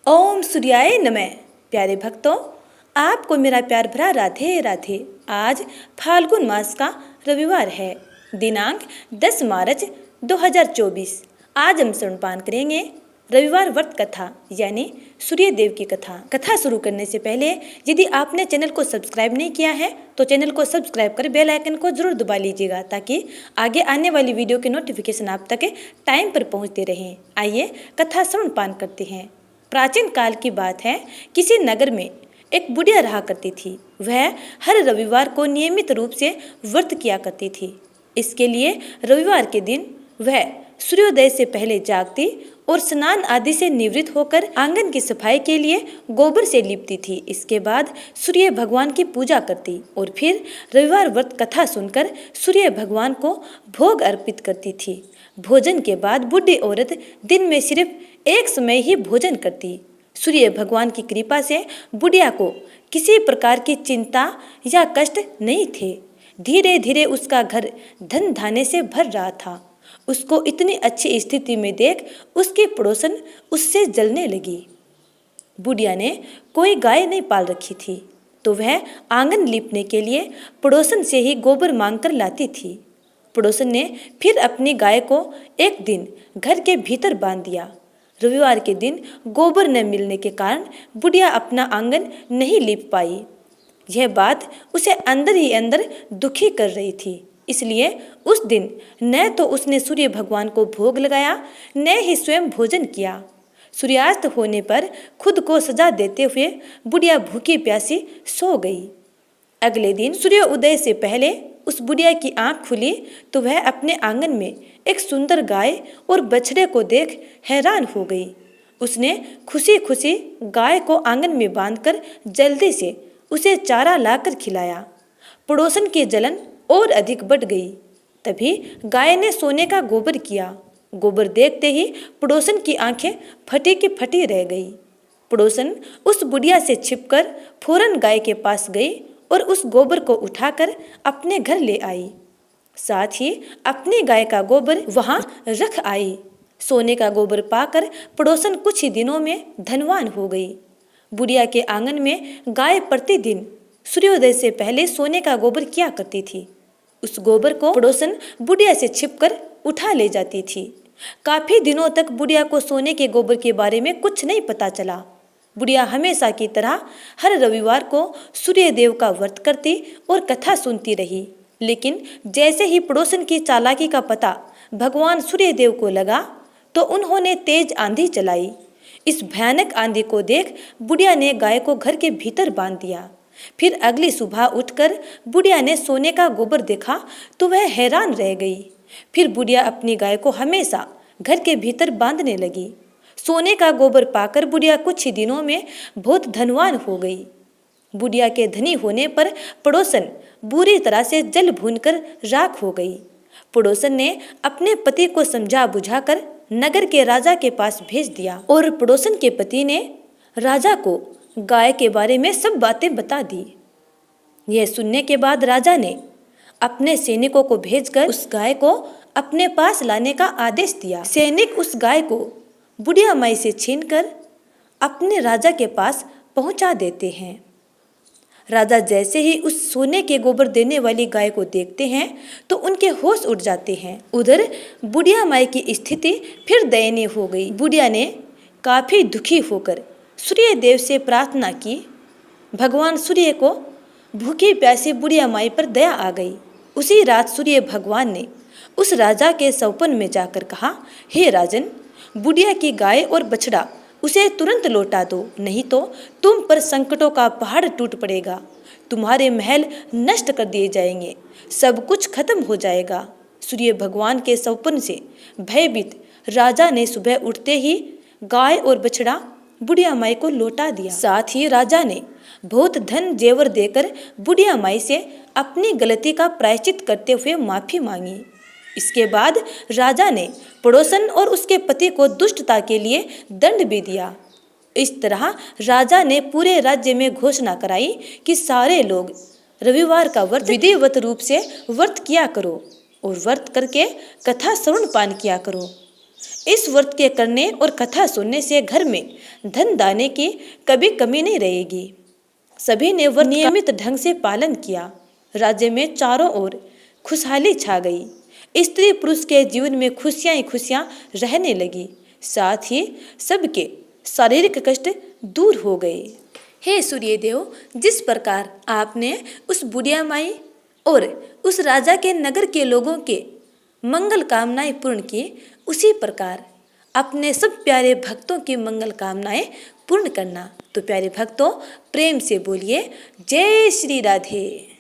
ओम सूर्याय नमः। प्यारे भक्तों, आपको मेरा प्यार भरा राधे राधे। आज फाल्गुन मास का रविवार है, दिनांक 10 मार्च 2024। आज हम स्तनपान करेंगे रविवार व्रत कथा यानी सूर्य देव की कथा। कथा शुरू करने से पहले यदि आपने चैनल को सब्सक्राइब नहीं किया है तो चैनल को सब्सक्राइब कर बेल आइकन को जरूर दबा लीजिएगा ताकि आगे आने वाली वीडियो के नोटिफिकेशन आप तक टाइम पर पहुंचते रहें। आइए कथा स्तनपान करते हैं। प्राचीन काल की बात है, किसी नगर में एक बुढ़िया रहा करती थी। वह हर रविवार को नियमित रूप से व्रत किया करती थी। इसके लिए रविवार के दिन वह सूर्योदय से पहले जागती और स्नान आदि से निवृत्त होकर आंगन की सफाई के लिए गोबर से लिपती थी। इसके बाद सूर्य भगवान की पूजा करती और फिर रविवार व्रत कथा सुनकर सूर्य भगवान को भोग अर्पित करती थी। भोजन के बाद बूढ़ी औरत दिन में सिर्फ एक समय ही भोजन करती। सूर्य भगवान की कृपा से बुढ़िया को किसी प्रकार की चिंता या कष्ट नहीं थे। धीरे धीरे उसका घर धन धान्य से भर रहा था। उसको इतनी अच्छी स्थिति में देख उसकी पड़ोसन उससे जलने लगी। बुढ़िया ने कोई गाय नहीं पाल रखी थी तो वह आंगन लीपने के लिए पड़ोसन से ही गोबर मांगकर लाती थी। पड़ोसन ने फिर अपनी गाय को एक दिन घर के भीतर बांध दिया। रविवार के दिन गोबर न मिलने के कारण बुढ़िया अपना आंगन नहीं लीप पाई। यह बात उसे अंदर ही अंदर दुखी कर रही थी। इसलिए उस दिन न तो उसने सूर्य भगवान को भोग लगाया न ही स्वयं भोजन किया। सूर्यास्त होने पर खुद को सजा देते हुए बुढ़िया भूखी प्यासी सो गई। अगले दिन सूर्य उदय से पहले उस बुढ़िया की आंख खुली तो वह अपने आंगन में एक सुंदर गाय और बछड़े को देख हैरान हो गई। उसने खुशी खुशी गाय को आंगन में बांधकर जल्दी से उसे चारा लाकर खिलाया। पड़ोसन की जलन और अधिक बढ़ गई। तभी गाय ने सोने का गोबर किया। गोबर देखते ही पड़ोसन की आंखें फटी की फटी रह गई। पड़ोसन उस बुढ़िया से छिपकर फौरन गाय के पास गई और उस गोबर को उठाकर अपने घर ले आई। साथ ही अपनी गाय का गोबर वहां रख आई। सोने का गोबर पाकर पड़ोसन कुछ ही दिनों में धनवान हो गई। बुढ़िया के आंगन में गाय प्रतिदिन सूर्योदय से पहले सोने का गोबर किया करती थी। उस गोबर को पड़ोसन बुढ़िया से छिपकर उठा ले जाती थी। काफी दिनों तक बुढ़िया को सोने के गोबर के बारे में कुछ नहीं पता चला। बुढ़िया हमेशा की तरह हर रविवार को सूर्य देव का व्रत करती और कथा सुनती रही। लेकिन जैसे ही पड़ोसन की चालाकी का पता भगवान सूर्य देव को लगा तो उन्होंने तेज आंधी चलाई। इस भयानक आंधी को देख बुढ़िया ने गाय को घर के भीतर बांध दिया। फिर अगली सुबह उठकर बुढ़िया ने सोने का गोबर देखा तो वह हैरान रह गई। फिर बुढ़िया अपनी गाय को हमेशा घर के भीतर बांधने लगी। सोने का गोबर पाकर बुढ़िया कुछ ही दिनों में बहुत धनवान हो गई। बुढ़िया के धनी होने पर पड़ोसन बुरी तरह से जल भूनकर राख हो गई। पड़ोसन ने अपने पति को समझा बुझाकर नगर के राजा के पास भेज दिया और पड़ोसन के पति ने राजा को गाय के बारे में सब बातें बता दी। यह सुनने के बाद राजा ने अपने सैनिकों को भेजकर उस गाय को अपने पास लाने का आदेश दिया। सैनिक उस गाय को बुढ़िया माई से छीनकर अपने राजा के पास पहुंचा देते हैं। राजा जैसे ही उस सोने के गोबर देने वाली गाय को देखते हैं तो उनके होश उड़ जाते हैं। उधर बुढ़िया माई की स्थिति फिर दयनीय हो गई। बुढ़िया ने काफी दुखी होकर सूर्य देव से प्रार्थना की। भगवान सूर्य को भूखी प्यासी बुढ़िया माई पर दया आ गई। उसी रात सूर्य भगवान ने उस राजा के सपन में जाकर कहा, हे राजन, बुढ़िया की गाय और बछड़ा उसे तुरंत लौटा दो, नहीं तो तुम पर संकटों का पहाड़ टूट पड़ेगा। तुम्हारे महल नष्ट कर दिए जाएंगे, सब कुछ खत्म हो जाएगा। सूर्य भगवान के सपन से भयभीत राजा ने सुबह उठते ही गाय और बछड़ा बुढ़िया माई को लौटा दिया। साथ ही राजा ने बहुत धन जेवर देकर बुढ़िया माई से अपनी गलती का प्रायश्चित करते हुए माफी मांगी। इसके बाद राजा ने पड़ोसन और उसके पति को दुष्टता के लिए दंड भी दिया। इस तरह राजा ने पूरे राज्य में घोषणा कराई कि सारे लोग रविवार का व्रत विधिवत रूप से व्रत किया करो और व्रत करके कथा श्रवण पान किया करो। इस व्रत के करने और कथा सुनने से घर में धन दाने की कभी कमी नहीं रहेगी। सभी ने व्रत नियमित ढंग से पालन किया। राज्य में चारों ओर खुशहाली छा गई। स्त्री पुरुष के जीवन में खुशियां ही खुशियां रहने लगी। साथ ही सबके शारीरिक कष्ट दूर हो गए। हे सूर्यदेव, जिस प्रकार आपने उस बुढ़िया माई और उस राजा के नगर के लोगों के मंगल कामनाएं पूर्ण की, उसी प्रकार अपने सब प्यारे भक्तों की मंगल कामनाएं पूर्ण करना। तो प्यारे भक्तों, प्रेम से बोलिए जय श्री राधे।